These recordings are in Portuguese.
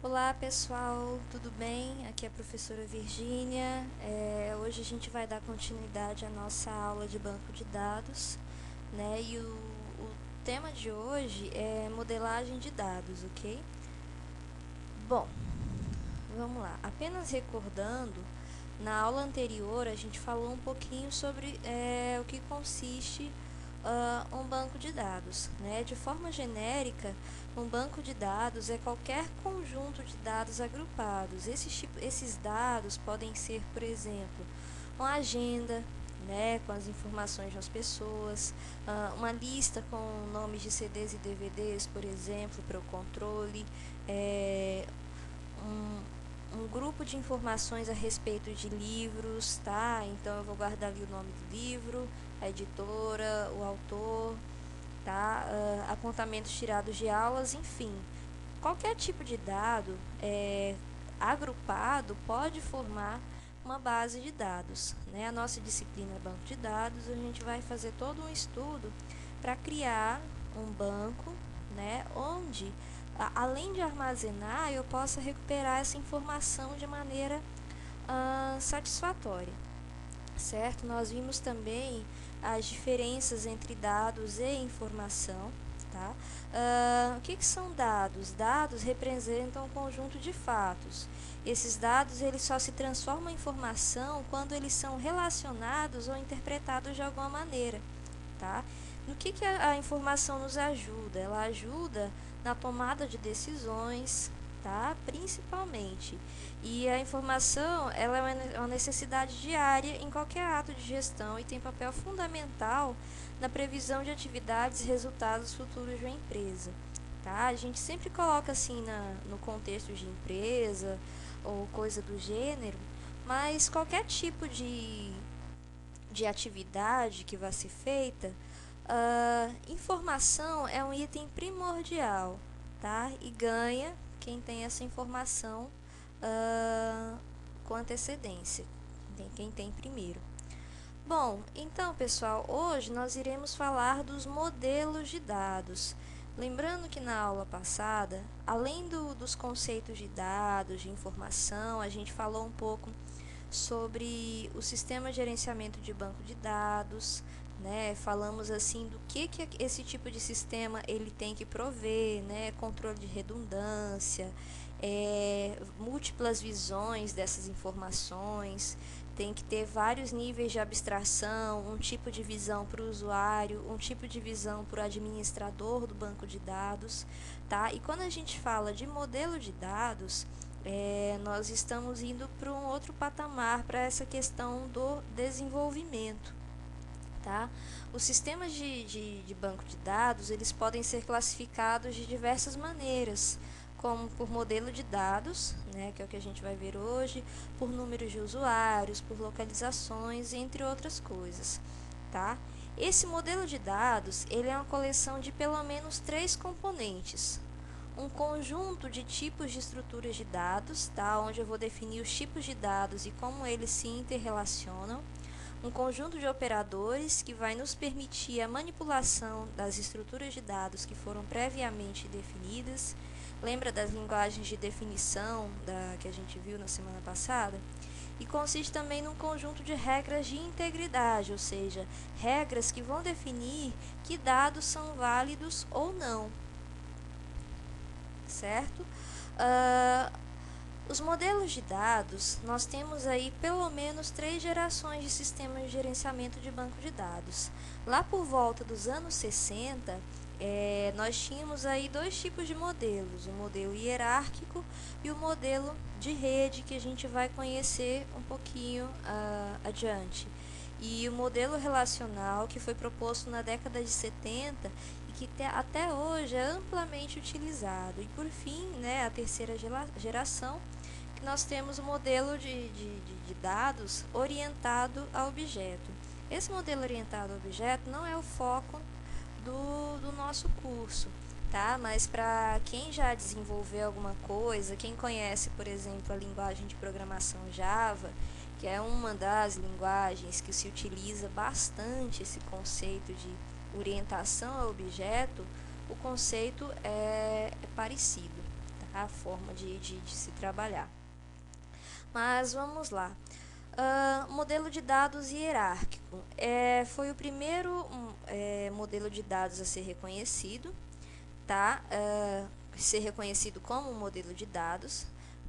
Olá pessoal, tudo bem? Aqui é a professora Virgínia. Hoje a gente vai dar continuidade à nossa aula de banco de dados, né? E o tema de hoje é modelagem de dados, ok? Bom, vamos lá. Apenas recordando, na aula anterior a gente falou um pouquinho sobre o que consiste um banco de dados, né? De forma genérica, um banco de dados é qualquer conjunto de dados agrupados. Esses dados podem ser, por exemplo, uma agenda, né, com as informações das pessoas, uma lista com nomes de CDs e DVDs, por exemplo, para o controle, um grupo de informações a respeito de livros, tá? Então eu vou guardar ali o nome do livro, a editora, o autor, tá? Apontamentos tirados de aulas, enfim. Qualquer tipo de dado agrupado pode formar uma base de dados, né? A nossa disciplina é banco de dados, a gente vai fazer todo um estudo para criar um banco, né? Onde além de armazenar, eu possa recuperar essa informação de maneira satisfatória, certo? Nós vimos também as diferenças entre dados e informação, tá? O que são dados? Dados representam um conjunto de fatos. Esses dados eles só se transformam em informação quando eles são relacionados ou interpretados de alguma maneira, tá? No que a informação nos ajuda? Ela ajuda na tomada de decisões, tá? Principalmente. E a informação, ela é uma necessidade diária em qualquer ato de gestão e tem papel fundamental na previsão de atividades e resultados futuros de uma empresa, tá? A gente sempre coloca assim no contexto de empresa ou coisa do gênero, mas qualquer tipo de atividade que vai ser feita, informação é um item primordial, tá? E ganha quem tem essa informação com antecedência, quem tem primeiro. Bom, então pessoal, hoje nós iremos falar dos modelos de dados. Lembrando que na aula passada, além dos conceitos de dados, de informação, a gente falou um pouco sobre o sistema de gerenciamento de banco de dados, né? Falamos assim do que esse tipo de sistema ele tem que prover, né? Controle de redundância, múltiplas visões dessas informações, tem que ter vários níveis de abstração, um tipo de visão para o usuário, um tipo de visão para o administrador do banco de dados, tá? E quando a gente fala de modelo de dados, nós estamos indo para um outro patamar para essa questão do desenvolvimento, tá? Os sistemas de banco de dados, eles podem ser classificados de diversas maneiras, como por modelo de dados, né, que é o que a gente vai ver hoje, por números de usuários, por localizações, entre outras coisas, tá? Esse modelo de dados, ele é uma coleção de pelo menos 3 componentes. Um conjunto de tipos de estruturas de dados, tá? Onde eu vou definir os tipos de dados e como eles se interrelacionam. Um conjunto de operadores que vai nos permitir a manipulação das estruturas de dados que foram previamente definidas. Lembra das linguagens de definição que a gente viu na semana passada? E consiste também num conjunto de regras de integridade, ou seja, regras que vão definir que dados são válidos ou não, certo? Os modelos de dados, nós temos aí pelo menos 3 gerações de sistemas de gerenciamento de banco de dados. Lá por volta dos anos 60, nós tínhamos aí 2 tipos de modelos, o modelo hierárquico e o modelo de rede, que a gente vai conhecer um pouquinho adiante. E o modelo relacional, que foi proposto na década de 70 e que até hoje é amplamente utilizado. E por fim, né, a terceira geração, que nós temos o modelo de dados orientado a objeto. Esse modelo orientado a objeto não é o foco do nosso curso, tá? Mas para quem já desenvolveu alguma coisa, quem conhece, por exemplo, a linguagem de programação Java, que é uma das linguagens que se utiliza bastante esse conceito de orientação a objeto, o conceito é parecido, tá? a forma de se trabalhar. Mas vamos lá. Modelo de dados hierárquico. Foi o primeiro modelo de dados a ser reconhecido, tá? Ser reconhecido como um modelo de dados,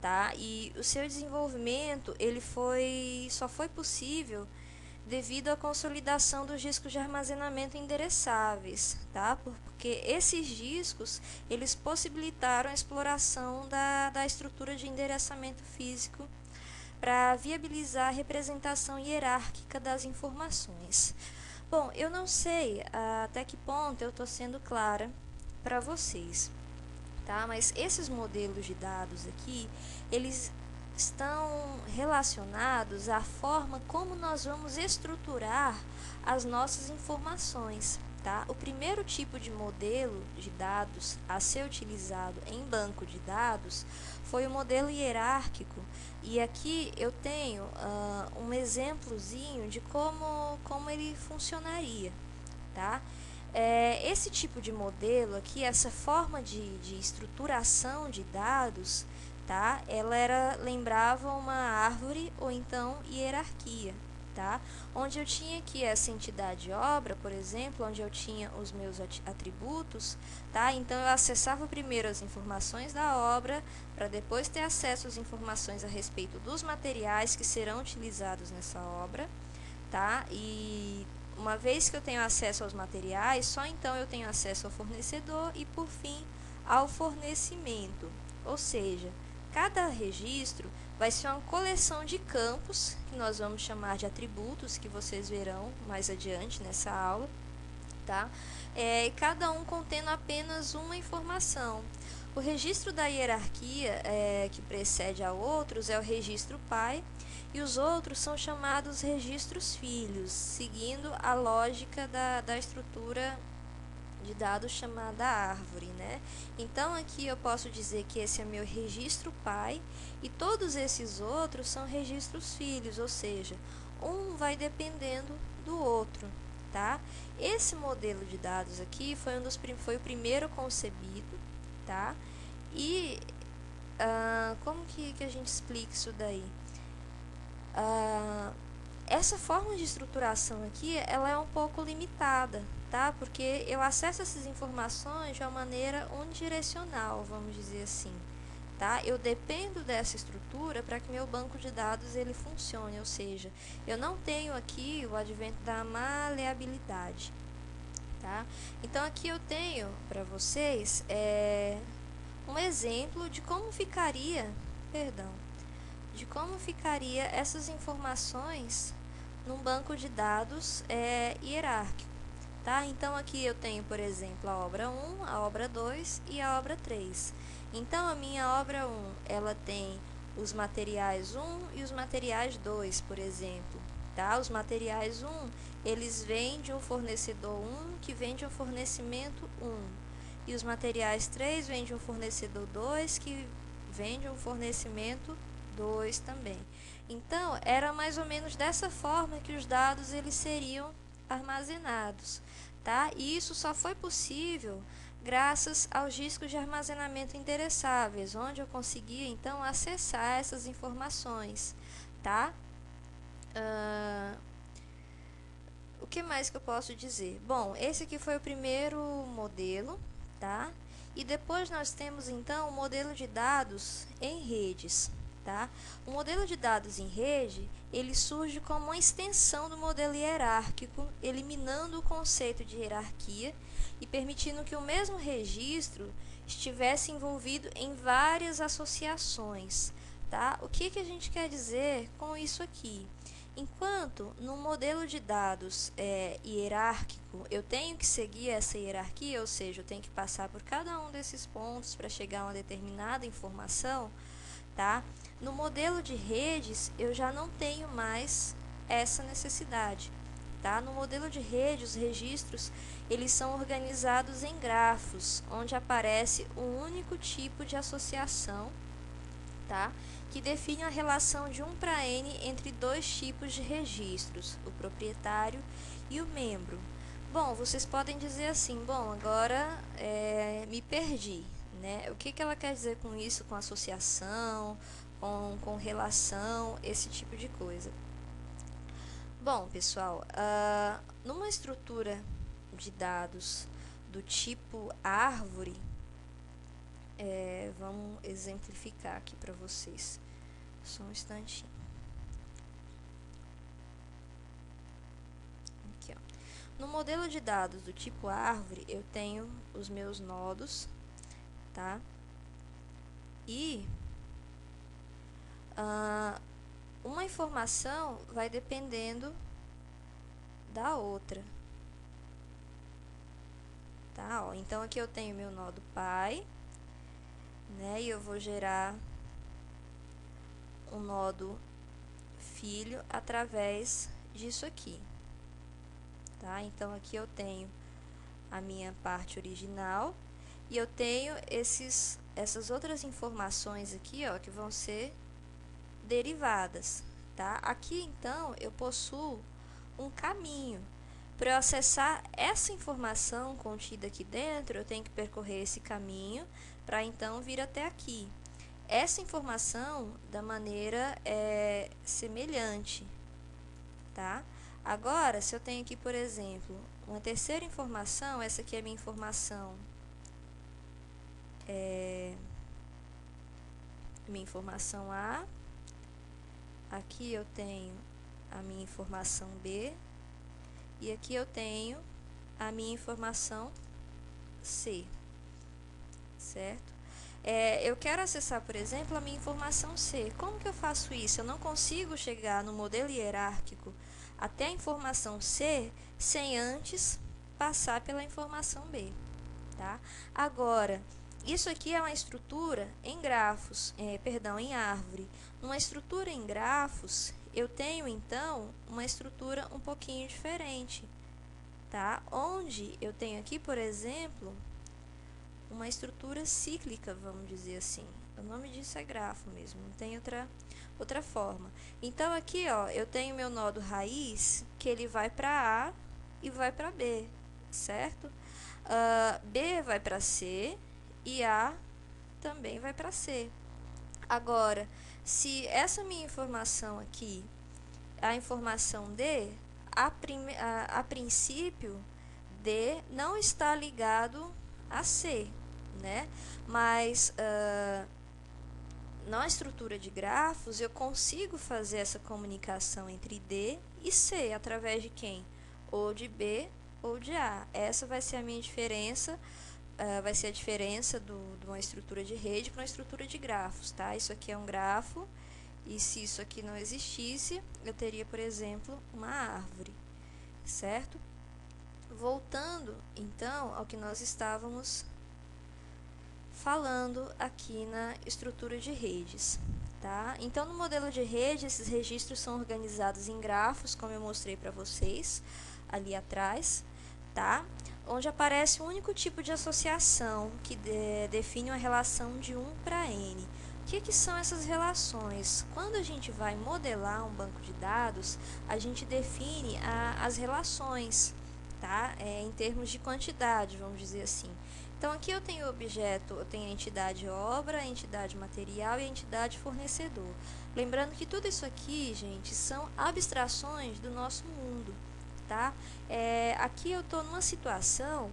tá? E o seu desenvolvimento só foi possível devido à consolidação dos discos de armazenamento endereçáveis, tá? Porque esses discos eles possibilitaram a exploração da estrutura de endereçamento físico para viabilizar a representação hierárquica das informações. Bom, eu não sei até que ponto eu estou sendo clara para vocês, tá? Mas esses modelos de dados aqui, eles estão relacionados à forma como nós vamos estruturar as nossas informações, tá? O primeiro tipo de modelo de dados a ser utilizado em banco de dados foi o modelo hierárquico, e aqui eu tenho um exemplozinho de como ele funcionaria, tá? Esse tipo de modelo aqui, essa forma de estruturação de dados, tá? Ela lembrava uma árvore ou então hierarquia, tá? Onde eu tinha aqui essa entidade obra, por exemplo, onde eu tinha os meus atributos, tá? Então eu acessava primeiro as informações da obra para depois ter acesso às informações a respeito dos materiais que serão utilizados nessa obra, tá? E uma vez que eu tenho acesso aos materiais, só então eu tenho acesso ao fornecedor e, por fim, ao fornecimento. Ou seja, cada registro vai ser uma coleção de campos, que nós vamos chamar de atributos, que vocês verão mais adiante nessa aula, tá? Cada um contendo apenas uma informação. O registro da hierarquia que precede a outros é o registro pai, e os outros são chamados registros filhos, seguindo a lógica da estrutura de dados chamada árvore, né? Então aqui eu posso dizer que esse é meu registro pai e todos esses outros são registros filhos, ou seja, um vai dependendo do outro, tá? Esse modelo de dados aqui foi o primeiro concebido, tá? E como que a gente explica isso daí? Essa forma de estruturação aqui, ela é um pouco limitada, tá? Porque eu acesso essas informações de uma maneira unidirecional, vamos dizer assim, tá? Eu dependo dessa estrutura para que meu banco de dados ele funcione, ou seja, eu não tenho aqui o advento da maleabilidade, tá? Então aqui eu tenho para vocês um exemplo de como ficaria, de como ficaria essas informações num banco de dados hierárquico, tá? Então aqui eu tenho, por exemplo, a obra 1, a obra 2 e a obra 3. Então a minha obra 1, ela tem os materiais 1 e os materiais 2, por exemplo, tá? Os materiais 1, eles vêm de um fornecedor 1 que vende um fornecimento 1. E os materiais 3 vêm de um fornecedor 2 que vende um fornecimento 2 também. Então, era mais ou menos dessa forma que os dados eles seriam armazenados, tá? E isso só foi possível graças aos discos de armazenamento endereçáveis, onde eu conseguia então acessar essas informações, tá? O que mais que eu posso dizer? Bom, esse aqui foi o primeiro modelo, tá? E depois nós temos então o modelo de dados em redes, tá? O modelo de dados em rede, ele surge como uma extensão do modelo hierárquico, eliminando o conceito de hierarquia e permitindo que o mesmo registro estivesse envolvido em várias associações, tá? O que a gente quer dizer com isso aqui? Enquanto no modelo de dados hierárquico eu tenho que seguir essa hierarquia, ou seja, eu tenho que passar por cada um desses pontos para chegar a uma determinada informação, tá? No modelo de redes eu já não tenho mais essa necessidade, tá? No modelo de rede os registros eles são organizados em grafos, onde aparece um único tipo de associação, tá? Que define a relação de 1 para n entre dois tipos de registros, o proprietário e o membro. Bom, vocês podem dizer assim, bom, agora me perdi, né? O que que ela quer dizer com isso, com associação, com relação, esse tipo de coisa. Bom, pessoal, numa estrutura de dados do tipo árvore, vamos exemplificar aqui para vocês. Só um instantinho. Aqui, ó. No modelo de dados do tipo árvore, eu tenho os meus nodos, tá? E uma informação vai dependendo da outra, tá? Ó, então aqui eu tenho meu nodo pai, né? E eu vou gerar um nodo filho através disso aqui, tá? Então aqui eu tenho a minha parte original e eu tenho essas outras informações aqui, ó, que vão ser derivadas, tá? Aqui então eu possuo um caminho. Para eu acessar essa informação contida aqui dentro, eu tenho que percorrer esse caminho para então vir até aqui. Essa informação da maneira semelhante, tá? Agora, se eu tenho aqui, por exemplo, uma terceira informação, essa aqui é a minha informação, minha informação A, aqui eu tenho a minha informação B, e aqui eu tenho a minha informação C, certo? Eu quero acessar, por exemplo, a minha informação C. Como que eu faço isso? Eu não consigo chegar no modelo hierárquico até a informação C sem antes passar pela informação B, tá? Agora, isso aqui é uma estrutura em grafos, em árvore. Numa estrutura em grafos, eu tenho então uma estrutura um pouquinho diferente, tá? Onde eu tenho aqui, por exemplo, uma estrutura cíclica, vamos dizer assim. O nome disso é grafo mesmo, não tem outra forma. Então aqui, ó, eu tenho meu nodo raiz, que ele vai para A e vai para B, certo? B vai para C e A também vai para C. Agora, se essa minha informação aqui, a informação D, a princípio, D não está ligado a C, né? Mas na estrutura de grafos eu consigo fazer essa comunicação entre D e C através de quem? Ou de B ou de A. Essa vai ser a minha diferença, vai ser a diferença de uma estrutura de rede para uma estrutura de grafos, tá? Isso aqui é um grafo e se isso aqui não existisse, eu teria, por exemplo, uma árvore, certo? Voltando, então, ao que nós estávamos falando aqui na estrutura de redes, tá? Então, no modelo de rede, esses registros são organizados em grafos, como eu mostrei para vocês ali atrás, tá? Onde aparece um único tipo de associação que define uma relação de 1 para N. O que são essas relações? Quando a gente vai modelar um banco de dados, a gente define as relações, tá? Em termos de quantidade, vamos dizer assim. Então, aqui eu tenho o objeto, eu tenho a entidade obra, a entidade material e a entidade fornecedor. Lembrando que tudo isso aqui, gente, são abstrações do nosso mundo, tá? Aqui eu estou numa situação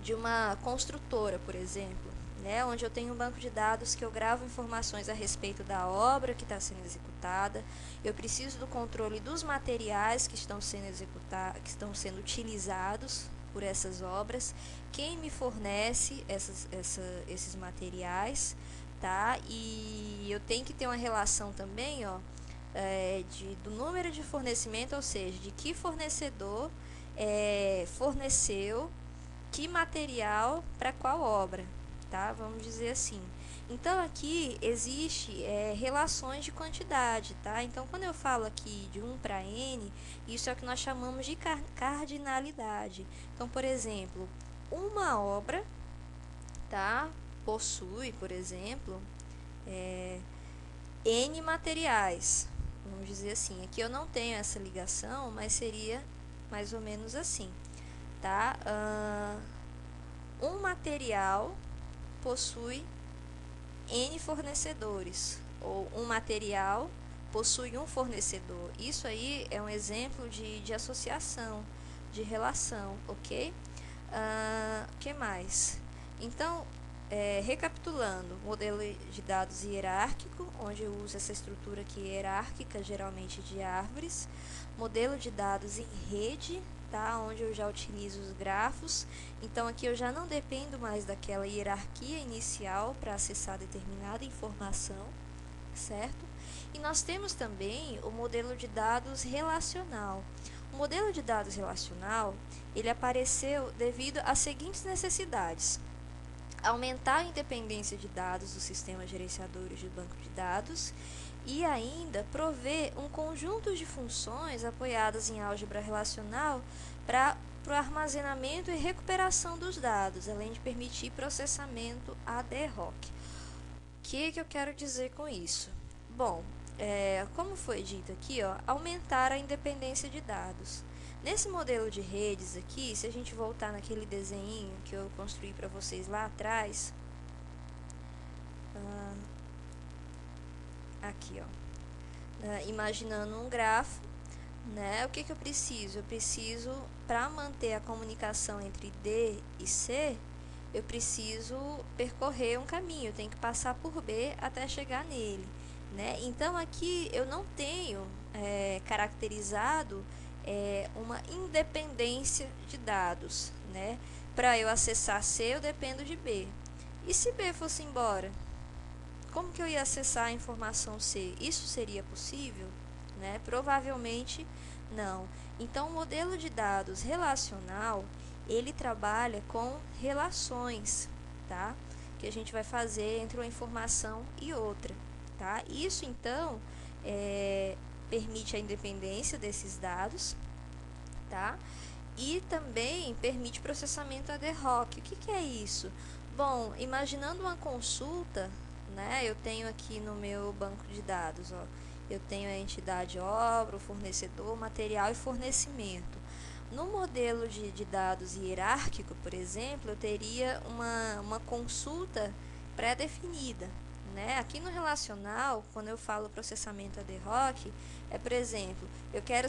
de uma construtora, por exemplo, né, onde eu tenho um banco de dados que eu gravo informações a respeito da obra que está sendo executada. Eu preciso do controle dos materiais que estão sendo executados, que estão sendo utilizados por essas obras, quem me fornece esses materiais, tá? E eu tenho que ter uma relação também, ó, do número de fornecimento, ou seja, de que fornecedor forneceu que material para qual obra, tá? Vamos dizer assim. Então, aqui existe relações de quantidade, tá? Então, quando eu falo aqui de 1 para N, isso é o que nós chamamos de cardinalidade. Então, por exemplo, uma obra, tá? Possui, por exemplo, N materiais. Vamos dizer assim. Aqui eu não tenho essa ligação, mas seria mais ou menos assim, tá? Um material possui N fornecedores, ou um material possui um fornecedor. Isso aí é um exemplo de associação, de relação, ok? Que mais? Então, recapitulando, modelo de dados hierárquico, onde eu uso essa estrutura aqui hierárquica, geralmente de árvores. Modelo de dados em rede, tá? Onde eu já utilizo os grafos. Então, aqui eu já não dependo mais daquela hierarquia inicial para acessar determinada informação, certo? E nós temos também o modelo de dados relacional. O modelo de dados relacional, ele apareceu devido às seguintes necessidades: aumentar a independência de dados dos sistemas gerenciadores de banco de dados e ainda prover um conjunto de funções apoiadas em álgebra relacional para o armazenamento e recuperação dos dados, além de permitir processamento ad hoc. O que eu quero dizer com isso? Bom, como foi dito aqui, ó, aumentar a independência de dados. Nesse modelo de redes aqui, se a gente voltar naquele desenho que eu construí para vocês lá atrás, aqui, ó, imaginando um grafo, né? O que eu preciso? Eu preciso, para manter a comunicação entre D e C, eu preciso percorrer um caminho, eu tenho que passar por B até chegar nele, né? Então, aqui eu não tenho caracterizado uma independência de dados, né? Para eu acessar C, eu dependo de B. E se B fosse embora? Como que eu ia acessar a informação C? Isso seria possível? Né? Provavelmente não. Então, o modelo de dados relacional, ele trabalha com relações, tá? Que a gente vai fazer entre uma informação e outra, tá? Isso, então, permite a independência desses dados, tá? E também permite processamento ad hoc. O que é isso? Bom, imaginando uma consulta, né? Eu tenho aqui no meu banco de dados, ó, eu tenho a entidade obra, o fornecedor, material e fornecimento. No modelo de dados hierárquico, por exemplo, eu teria uma consulta pré-definida, né? Aqui no relacional, quando eu falo processamento ad hoc, por exemplo, eu quero